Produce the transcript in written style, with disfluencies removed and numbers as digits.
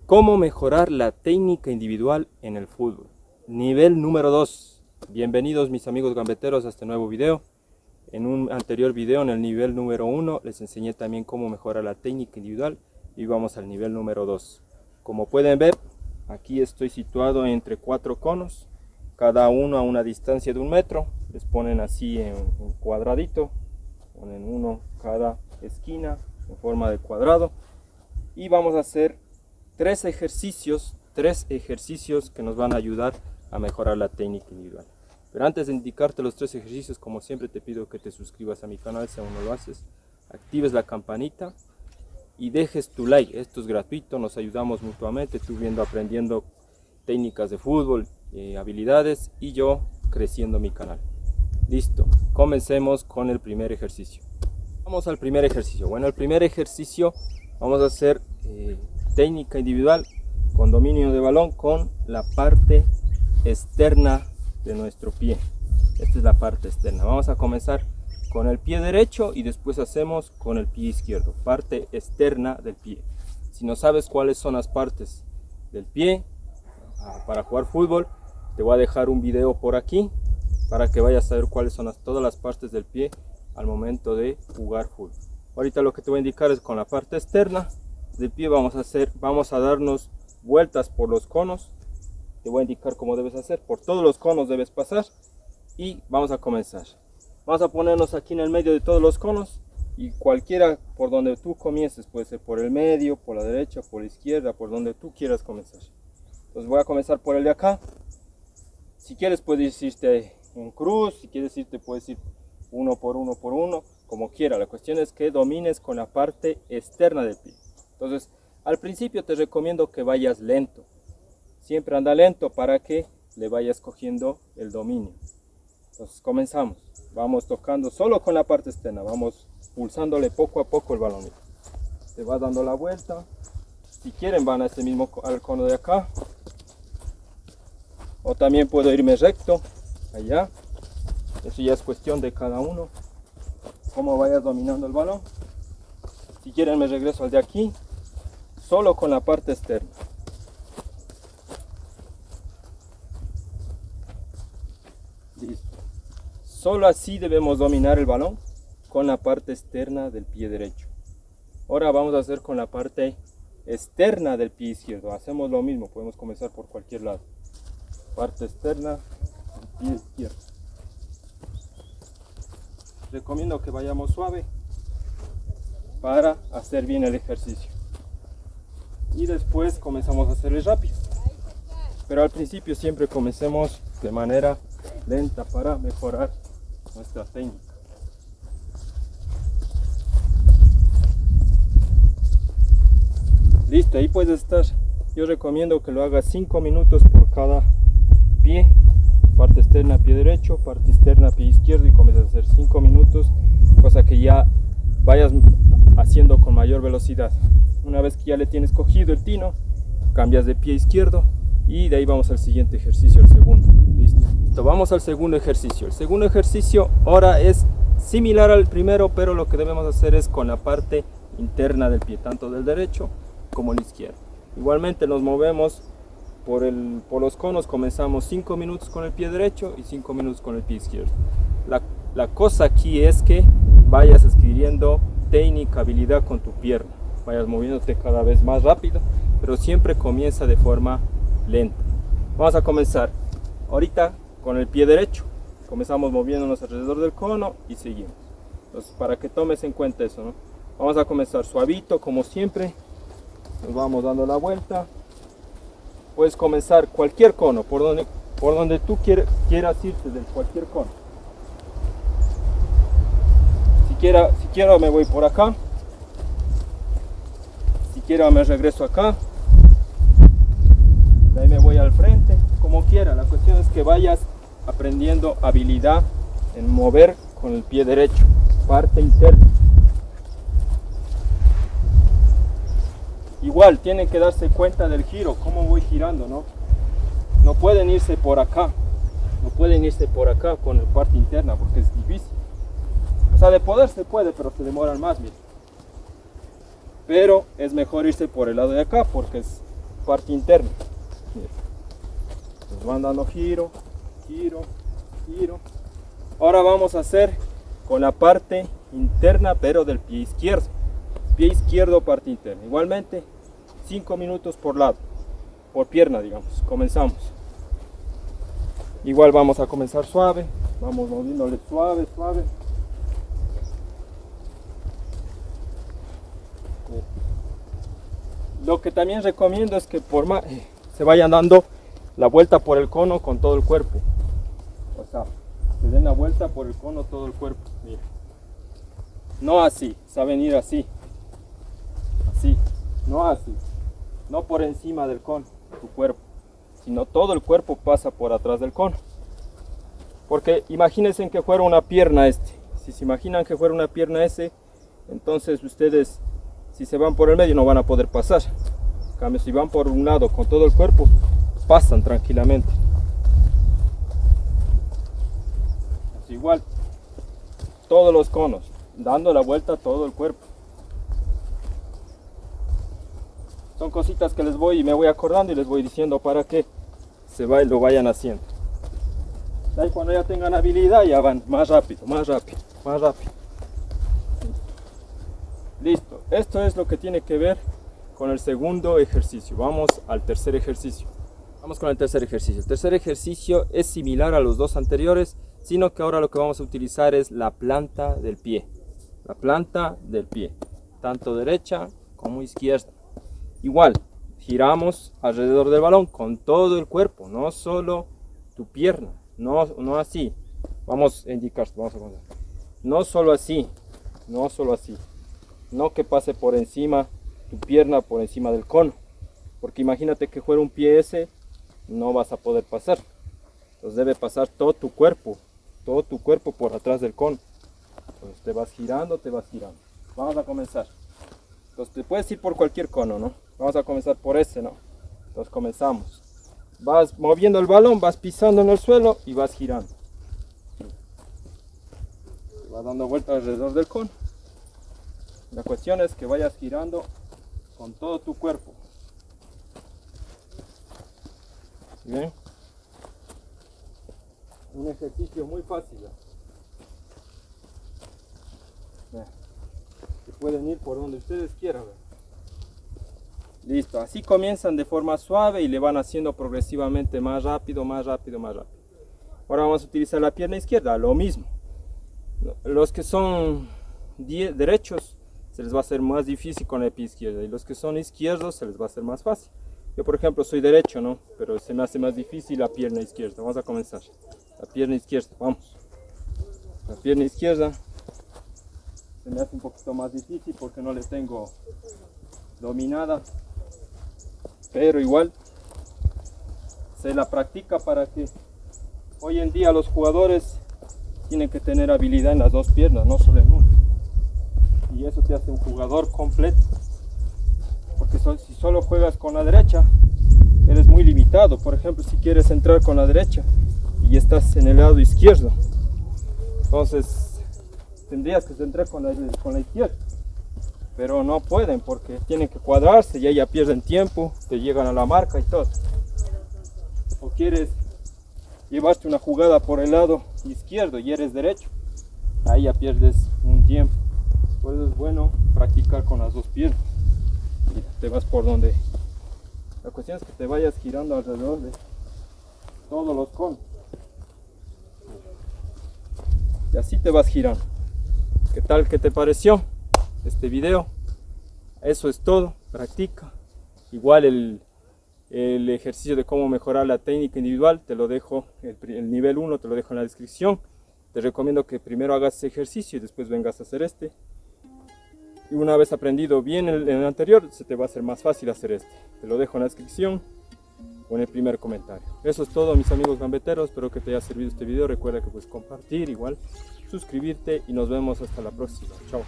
¿Cómo mejorar la técnica individual en el fútbol? Nivel número 2. Bienvenidos mis amigos gambeteros a este nuevo video. En un anterior video, en el nivel número 1, les enseñé también cómo mejorar la técnica individual y vamos al nivel número 2. Como pueden ver, aquí estoy situado entre 4 conos, cada uno a una distancia de 1 metro. Les ponen así en un cuadradito, ponen uno cada esquina en forma de cuadrado y vamos a hacer tres ejercicios que nos van a ayudar a mejorar la técnica individual. Pero antes de indicarte los 3 ejercicios, como siempre te pido que te suscribas a mi canal si aún no lo haces, actives la campanita y dejes tu like. Esto es gratuito, nos ayudamos mutuamente, tú aprendiendo técnicas de fútbol, habilidades y yo creciendo mi canal. Listo, comencemos con el primer ejercicio. Vamos al primer ejercicio. Bueno, el primer ejercicio vamos a hacer técnica individual con dominio de balón con la parte externa de nuestro pie. Esta es la parte externa. Vamos a comenzar con el pie derecho y después hacemos con el pie izquierdo, parte externa del pie. Si no sabes cuáles son las partes del pie para jugar fútbol, te voy a dejar un video por aquí para que vayas a ver cuáles son todas las partes del pie al momento de jugar fútbol. Ahorita lo que te voy a indicar es con la parte externa del pie vamos a darnos vueltas por los conos. Te voy a indicar cómo debes hacer, por todos los conos debes pasar y vamos a comenzar. Vamos a ponernos aquí en el medio de todos los conos y cualquiera por donde tú comiences, puede ser por el medio, por la derecha, por la izquierda, por donde tú quieras comenzar. Entonces voy a comenzar por el de acá. Si quieres puedes irte en cruz, si quieres irte puedes ir uno por uno, como quiera. La cuestión es que domines con la parte externa del pie. Entonces, al principio te recomiendo que vayas lento. Siempre anda lento para que le vayas cogiendo el dominio. Entonces, comenzamos. Vamos tocando solo con la parte externa. Vamos pulsándole poco a poco el balón. Te vas dando la vuelta. Si quieren van a ese mismo al cono de acá. O también puedo irme recto allá. Eso ya es cuestión de cada uno. Cómo vayas dominando el balón. Si quieren me regreso al de aquí. Solo con la parte externa. Listo. Solo así debemos dominar el balón con la parte externa del pie derecho. Ahora vamos a hacer con la parte externa del pie izquierdo. Hacemos lo mismo, podemos comenzar por cualquier lado. Parte externa del pie izquierdo. Recomiendo que vayamos suave para hacer bien el ejercicio. Y después comenzamos a hacerle rápido, pero al principio siempre comencemos de manera lenta para mejorar nuestra técnica. Listo, ahí puedes estar. Yo recomiendo que lo hagas 5 minutos por cada pie, parte externa pie derecho, parte externa pie izquierdo, y comienzas a hacer 5 minutos, cosa que ya vayas haciendo con mayor velocidad. Una vez que ya le tienes cogido el tino, cambias de pie izquierdo y de ahí vamos al siguiente ejercicio, el segundo. Listo. Vamos al segundo ejercicio. El segundo ejercicio ahora es similar al primero, pero lo que debemos hacer es con la parte interna del pie, tanto del derecho como el izquierdo. Igualmente nos movemos por los conos, comenzamos 5 minutos con el pie derecho y 5 minutos con el pie izquierdo. La cosa aquí es que vayas adquiriendo técnica, habilidad con tu pierna. Vayas moviéndote cada vez más rápido, pero siempre comienza de forma lenta. Vamos a comenzar ahorita con el pie derecho. Comenzamos moviéndonos alrededor del cono y seguimos. Entonces, para que tomes en cuenta eso, ¿no? Vamos a comenzar suavito, como siempre. Nos vamos dando la vuelta. Puedes comenzar cualquier cono, por donde tú quieras irte, de cualquier cono. Si quiero me voy por acá. Si quiero me regreso acá. De ahí me voy al frente, como quiera. La cuestión es que vayas aprendiendo habilidad en mover con el pie derecho, parte interna. Igual tienen que darse cuenta del giro, cómo voy girando, ¿no? No pueden irse por acá. No pueden irse por acá con la parte interna porque es difícil. O sea, de poder se puede, pero se demoran más, miren. Pero es mejor irse por el lado de acá porque es parte interna. Miren. Nos van dando giro, giro, giro. Ahora vamos a hacer con la parte interna, pero del pie izquierdo. Pie izquierdo, parte interna. Igualmente, 5 minutos por lado, por pierna, digamos. Comenzamos. Igual vamos a comenzar suave. Vamos moviéndole suave, suave. Lo que también recomiendo es que se vayan dando la vuelta por el cono con todo el cuerpo. O sea, se den la vuelta por el cono todo el cuerpo. Mira. No así, saben ir así. Así, no así. No por encima del cono, tu cuerpo. Sino todo el cuerpo pasa por atrás del cono. Porque imagínense que fuera una pierna este. Si se imaginan que fuera una pierna ese, entonces ustedes, si se van por el medio, no van a poder pasar. En cambio, si van por un lado con todo el cuerpo, pasan tranquilamente. Así igual, todos los conos, dando la vuelta a todo el cuerpo. Son cositas que me voy acordando y les voy diciendo para que lo vayan haciendo. De ahí cuando ya tengan habilidad, ya van más rápido, más rápido, más rápido. Listo, esto es lo que tiene que ver con el segundo ejercicio. Vamos al tercer ejercicio. Vamos con el tercer ejercicio. El tercer ejercicio es similar a los dos anteriores, sino que ahora lo que vamos a utilizar es la planta del pie. La planta del pie, tanto derecha como izquierda. Igual, giramos alrededor del balón con todo el cuerpo, no solo tu pierna, no así. Vamos a indicar, vamos a contar. No solo así, no solo así. No que pase por encima tu pierna, por encima del cono. Porque imagínate que fuera un pie ese, no vas a poder pasar. Entonces debe pasar todo tu cuerpo por atrás del cono. Entonces te vas girando, te vas girando. Vamos a comenzar. Entonces te puedes ir por cualquier cono, ¿no? Vamos a comenzar por ese, ¿no? Entonces comenzamos. Vas moviendo el balón, vas pisando en el suelo y vas girando. Te vas dando vueltas alrededor del cono. La cuestión es que vayas girando con todo tu cuerpo. ¿Bien? Un ejercicio muy fácil. Se pueden ir por donde ustedes quieran. Listo, así comienzan de forma suave y le van haciendo progresivamente más rápido, más rápido, más rápido. Ahora vamos a utilizar la pierna izquierda, lo mismo. Los que son derechos se les va a hacer más difícil con el pie izquierdo, y los que son izquierdos se les va a hacer más fácil. Yo por ejemplo soy derecho, ¿no? Pero se me hace más difícil la pierna izquierda. Vamos a comenzar. La pierna izquierda, vamos. La pierna izquierda se me hace un poquito más difícil porque no le tengo dominada, pero igual se la practica para que hoy en día los jugadores tienen que tener habilidad en las dos piernas, no solo en una. Y eso te hace un jugador completo, porque si solo juegas con la derecha eres muy limitado. Por ejemplo, si quieres entrar con la derecha y estás en el lado izquierdo, entonces tendrías que entrar con la izquierda, pero no pueden porque tienen que cuadrarse y ahí ya pierden tiempo, te llegan a la marca y todo. O quieres llevarte una jugada por el lado izquierdo y eres derecho, ahí ya pierdes un tiempo. Por eso es bueno practicar con las dos piernas y te vas por donde. La cuestión es que te vayas girando alrededor de todos los conos y así te vas girando. ¿Qué tal? ¿Qué te pareció este video? Eso es todo, practica. Igual el ejercicio de cómo mejorar la técnica individual te lo dejo, el nivel 1 te lo dejo en la descripción. Te recomiendo que primero hagas ese ejercicio y después vengas a hacer este. Y una vez aprendido bien el anterior, se te va a hacer más fácil hacer este. Te lo dejo en la descripción o en el primer comentario. Eso es todo, mis amigos gambeteros. Espero que te haya servido este video. Recuerda que puedes compartir, igual suscribirte y nos vemos hasta la próxima. Chao.